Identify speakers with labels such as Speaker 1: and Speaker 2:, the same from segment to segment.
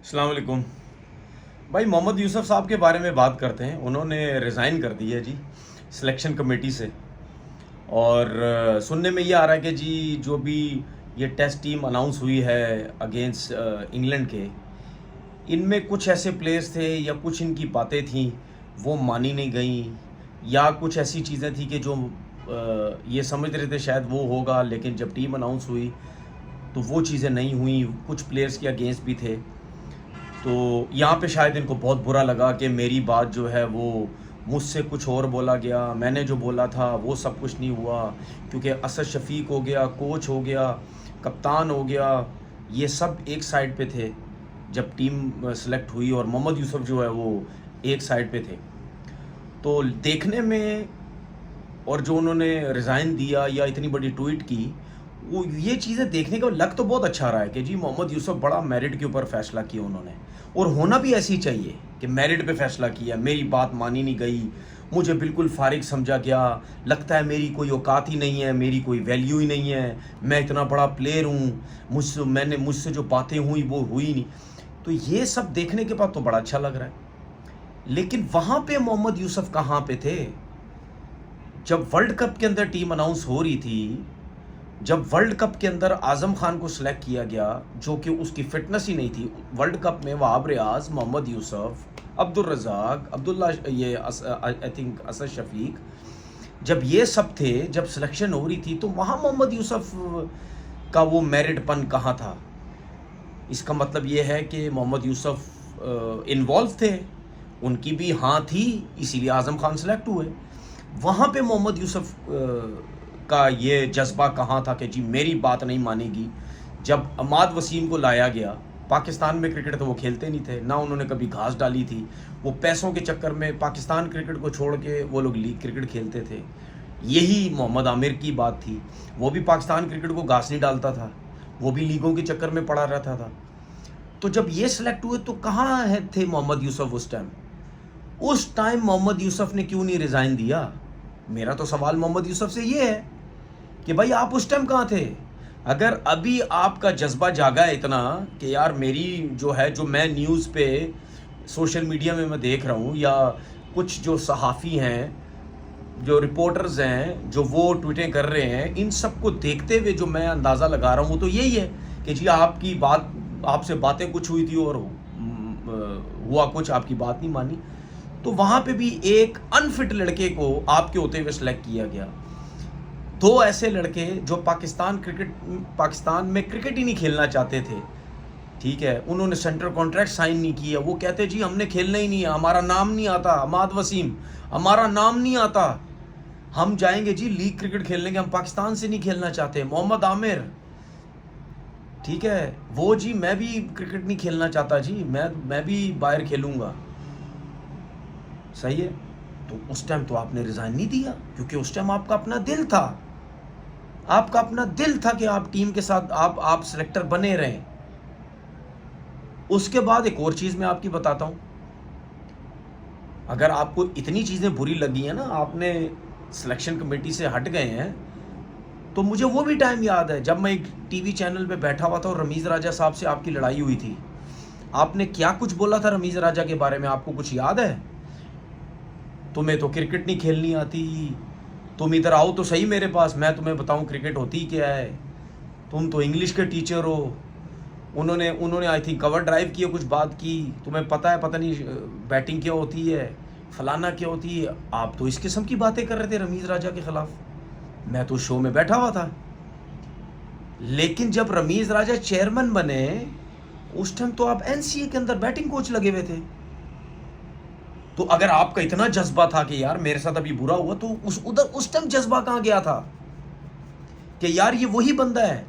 Speaker 1: अस्सलाम वालेकुम भाई। मोहम्मद यूसुफ साहब के बारे में बात करते हैं। उन्होंने रिज़ाइन कर दिया जी सिलेक्शन कमेटी से। और सुनने में ये आ रहा है कि जी जो भी ये टेस्ट टीम अनाउंस हुई है अगेंस्ट इंग्लैंड के, इनमें कुछ ऐसे प्लेयर्स थे या कुछ इनकी बातें थी वो मानी नहीं गई, या कुछ ऐसी चीज़ें थी कि जो ये समझ रहे थे शायद वो होगा, लेकिन जब टीम अनाउंस हुई तो वो चीज़ें नहीं हुई। कुछ प्लेयर्स के अगेंस्ट भी थे। तो यहाँ पे शायद इनको बहुत बुरा लगा कि मेरी बात जो है वो मुझसे कुछ और बोला गया, मैंने जो बोला था वो सब कुछ नहीं हुआ। क्योंकि असद शफीक हो गया, कोच हो गया, कप्तान हो गया, ये सब एक साइड पे थे जब टीम सेलेक्ट हुई, और मोहम्मद यूसुफ जो है वो एक साइड पे थे। तो देखने में, और जो उन्होंने रिज़ाइन दिया या इतनी बड़ी ट्वीट की, वो ये चीज़ें देखने का लग तो बहुत अच्छा रहा है कि जी मोहम्मद यूसुफ बड़ा मेरिट के ऊपर फैसला किया उन्होंने, और होना भी ऐसी चाहिए कि मेरिट पे फैसला किया। मेरी बात मानी नहीं गई, मुझे बिल्कुल फारिग समझा गया, लगता है मेरी कोई औकात ही नहीं है, मेरी कोई वैल्यू ही नहीं है, मैं इतना बड़ा प्लेयर हूँ, मुझसे जो बातें हुई वो हुई नहीं। तो ये सब देखने के बाद तो बड़ा अच्छा लग रहा है। लेकिन वहाँ पे मोहम्मद यूसुफ कहाँ पे थे जब वर्ल्ड कप के अंदर टीम अनाउंस हो रही थी, जब वर्ल्ड कप के अंदर आज़म खान को सिलेक्ट किया गया जो कि उसकी फिटनेस ही नहीं थी। वर्ल्ड कप में वहाब रियाज, मोहम्मद यूसुफ, अब्दुल रज़ाक, अब्दुल्ला, ये आई थिंक असद शफीक, जब ये सब थे, जब सिलेक्शन हो रही थी, तो वहाँ मोहम्मद यूसुफ का वो मेरिटपन कहाँ था? इसका मतलब ये है कि मोहम्मद यूसुफ इन्वॉल्व थे, उनकी भी हाँ थी, इसीलिए आज़म खान सेलेक्ट हुए। वहाँ पे मोहम्मद यूसुफ का ये जज्बा कहाँ था कि जी मेरी बात नहीं मानेगी? जब अमाद वसीम को लाया गया, पाकिस्तान में क्रिकेट तो वो खेलते नहीं थे, ना उन्होंने कभी घास डाली थी, वो पैसों के चक्कर में पाकिस्तान क्रिकेट को छोड़ के वो लोग लीग क्रिकेट खेलते थे। यही मोहम्मद आमिर की बात थी, वो भी पाकिस्तान क्रिकेट को घास नहीं डालता था, वो भी लीगों के चक्कर में पड़ा रहता था। तो जब ये सिलेक्ट हुए तो कहाँ है थे मोहम्मद यूसुफ उस टाइम? उस टाइम मोहम्मद यूसुफ ने क्यों नहीं रिज़ाइन दिया? मेरा तो सवाल मोहम्मद यूसुफ से ये है कि भाई आप उस टाइम कहाँ थे? अगर अभी आपका जज्बा जागा है इतना कि यार मेरी जो है, जो मैं न्यूज़ पे सोशल मीडिया में मैं देख रहा हूँ, या कुछ जो सहाफ़ी हैं, जो रिपोर्टर्स हैं, जो वो ट्वीटें कर रहे हैं, इन सब को देखते हुए जो मैं अंदाज़ा लगा रहा हूँ वो तो यही है कि जी आपकी बात, आपसे बातें कुछ हुई थी और हुआ कुछ, आपकी बात नहीं मानी। तो वहाँ पे भी एक अनफिट लड़के को आपके होते हुए सेलेक्ट किया गया। दो ऐसे लड़के जो पाकिस्तान में क्रिकेट ही नहीं खेलना चाहते थे, ठीक है, उन्होंने सेंट्रल कॉन्ट्रैक्ट साइन नहीं किया, वो कहते जी हमने खेलना ही नहीं है, हमारा नाम नहीं आता, अमाद वसीम हमारा नाम नहीं आता, हम जाएंगे जी लीग क्रिकेट खेलने के, हम पाकिस्तान से नहीं खेलना चाहते। मोहम्मद आमिर, ठीक है, वो जी मैं भी क्रिकेट नहीं खेलना चाहता जी, मैं भी बाहर खेलूंगा। सही है। तो उस टाइम तो आपने रिज़ाइन नहीं दिया, क्योंकि उस टाइम आपका अपना दिल था, आपका अपना दिल था कि आप टीम के साथ आप सिलेक्टर बने रहें। उसके बाद एक और चीज़ मैं आपकी बताता हूँ, अगर आपको इतनी चीज़ें बुरी लगी हैं ना, आपने सिलेक्शन कमेटी से हट गए हैं, तो मुझे वो भी टाइम याद है जब मैं एक टीवी चैनल पे बैठा हुआ था और रमीज़ राजा साहब से आपकी लड़ाई हुई थी। आपने क्या कुछ बोला था रमीज़ राजा के बारे में, आपको कुछ याद है? तुम्हें तो क्रिकेट नहीं खेलनी आती, तुम इधर आओ तो सही मेरे पास, मैं तुम्हें बताऊं क्रिकेट होती क्या है, तुम तो इंग्लिश के टीचर हो। उन्होंने आई थिंक कवर ड्राइव की, कुछ बात की, तुम्हें पता है, पता नहीं बैटिंग क्या होती है, फलाना क्या होती है। आप तो इस किस्म की बातें कर रहे थे रमीज़ राजा के ख़िलाफ़। मैं तो शो में बैठा हुआ था। लेकिन जब रमीज़ राजा चेयरमैन बने, उस टाइम तो आप एनसीए के अंदर बैटिंग कोच लगे हुए थे। तो अगर आपका इतना जज्बा था कि यार मेरे साथ अभी बुरा हुआ, तो उस टाइम जज्बा कहाँ गया था कि यार ये वही बंदा है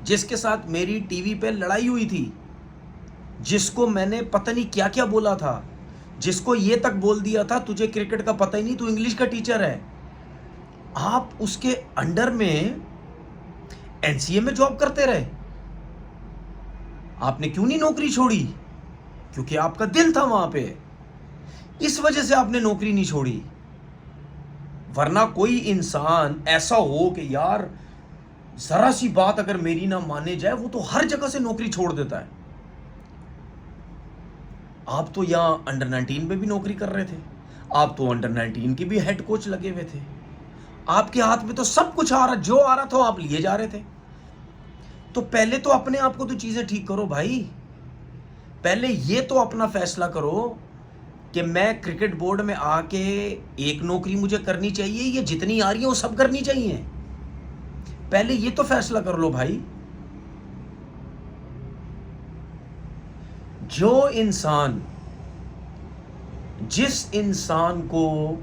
Speaker 1: जिसके साथ मेरी टीवी पे लड़ाई हुई थी, जिसको मैंने पता नहीं क्या क्या बोला था, जिसको ये तक बोल दिया था तुझे क्रिकेट का पता ही नहीं, तू इंग्लिश का टीचर है। आप उसके अंडर में एनसीए में जॉब करते रहे। आपने क्यों नहीं नौकरी छोड़ी? क्योंकि आपका दिल था वहां पे, इस वजह से आपने नौकरी नहीं छोड़ी। वरना कोई इंसान ऐसा हो कि यार जरा सी बात अगर मेरी ना माने जाए, वो तो हर जगह से नौकरी छोड़ देता है। آپ تو یہاں انڈر 19 میں بھی نوکری کر رہے تھے, آپ تو انڈر 19 کی بھی ہیڈ کوچ لگے ہوئے تھے, آپ کے ہاتھ میں تو سب کچھ آ رہا, جو آ رہا تھا آپ لیے جا رہے تھے. تو پہلے تو اپنے آپ کو تو چیزیں ٹھیک کرو بھائی. پہلے یہ تو اپنا فیصلہ کرو کہ میں کرکٹ بورڈ میں آ کے ایک نوکری مجھے کرنی چاہیے یا جتنی آ رہی ہیں وہ سب کرنی چاہیے. پہلے یہ تو فیصلہ کر لو بھائی. جس انسان کو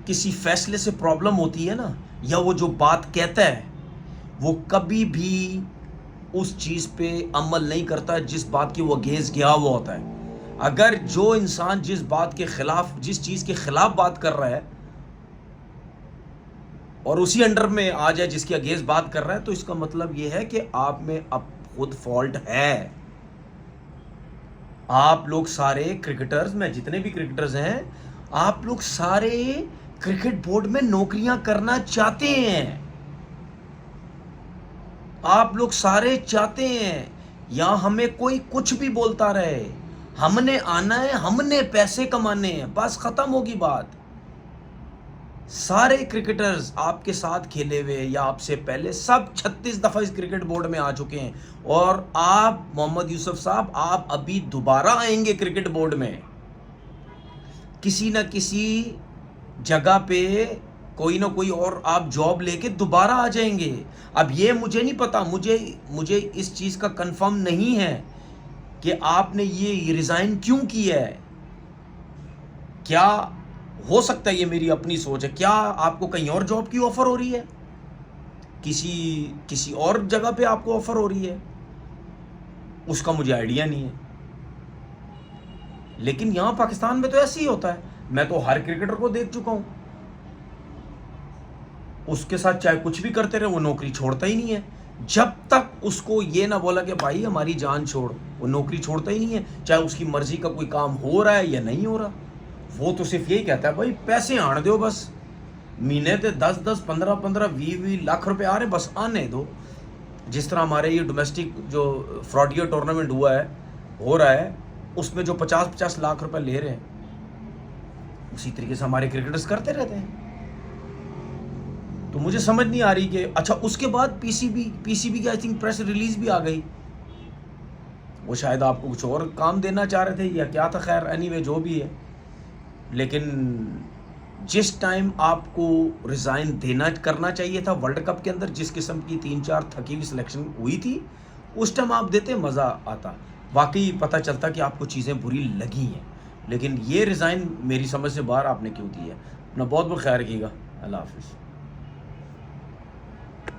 Speaker 1: کسی فیصلے سے پرابلم ہوتی ہے نا, یا وہ جو بات کہتا ہے, وہ کبھی بھی اس چیز پہ عمل نہیں کرتا جس بات کی وہ اگینسٹ گیا ہوا ہوتا ہے. اگر جو انسان جس بات کے خلاف, جس چیز کے خلاف بات کر رہا ہے اور اسی انڈر میں آ جائے جس کے اگینسٹ بات کر رہا ہے, تو اس کا مطلب یہ ہے کہ آپ میں اب خود فالٹ ہے. آپ لوگ سارے کرکٹرز, میں جتنے بھی کرکٹرز ہیں, آپ لوگ سارے کرکٹ بورڈ میں نوکریاں کرنا چاہتے ہیں. آپ لوگ سارے چاہتے ہیں یا ہمیں کوئی کچھ بھی بولتا رہے, ہم نے آنا ہے, ہم نے پیسے کمانے ہیں, بس ختم ہوگی بات. سارے کرکٹرز آپ کے ساتھ کھیلے ہوئے یا آپ سے پہلے سب 36 دفعہ اس کرکٹ بورڈ میں آ چکے ہیں, اور آپ محمد یوسف صاحب, آپ ابھی دوبارہ آئیں گے کرکٹ بورڈ میں. کسی نہ کسی جگہ پہ کوئی نہ کوئی اور آپ جاب لے کے دوبارہ آ جائیں گے. اب یہ مجھے نہیں پتا, مجھے اس چیز کا کنفرم نہیں ہے کہ آپ نے یہ ریزائن کیوں کیا ہے. کیا ہو سکتا ہے, یہ میری اپنی سوچ ہے, کیا آپ کو کہیں اور جاب کی آفر ہو رہی ہے, کسی اور جگہ پہ آپ کو آفر ہو رہی ہے, اس کا مجھے آئیڈیا نہیں ہے. لیکن یہاں پاکستان میں تو ایسے ہی ہوتا ہے. میں تو ہر کرکٹر کو دیکھ چکا ہوں, اس کے ساتھ چاہے کچھ بھی کرتے رہے, وہ نوکری چھوڑتا ہی نہیں ہے. جب تک اس کو یہ نہ بولا کہ بھائی ہماری جان چھوڑ, وہ نوکری چھوڑتا ہی نہیں ہے, چاہے اس کی مرضی کا کوئی کام ہو رہا ہے یا نہیں ہو رہا. وہ تو صرف یہی کہتا ہے بھائی پیسے آن دو, بس مہینے تے 10 15 20 لاکھ روپے آ رہے, بس آنے دو. جس طرح ہمارے یہ ڈومیسٹک جو فراڈیو ٹورنامنٹ ہو رہا ہے, اس میں جو 50 لاکھ روپے لے رہے ہیں, اسی طریقے سے ہمارے کرکٹرز کرتے رہتے ہیں. تو مجھے سمجھ نہیں آ رہی کہ اچھا اس کے بعد پی سی بی کی آئی تھنک پریس ریلیز بھی آ گئی. وہ شاید آپ کو کچھ اور کام دینا چاہ رہے تھے یا کیا تھا, خیر اینی وے جو بھی ہے. لیکن جس ٹائم آپ کو ریزائن کرنا چاہیے تھا ورلڈ کپ کے اندر, جس قسم کی 3-4 تھکی ہوئی سلیکشن ہوئی تھی, اس ٹائم آپ دیتے, مزہ آتا, واقعی پتہ چلتا کہ آپ کو چیزیں بری لگی ہیں. لیکن یہ ریزائن میری سمجھ سے باہر آپ نے کیوں دی ہے. اپنا بہت بہت خیال رکھیے گا. اللہ حافظ.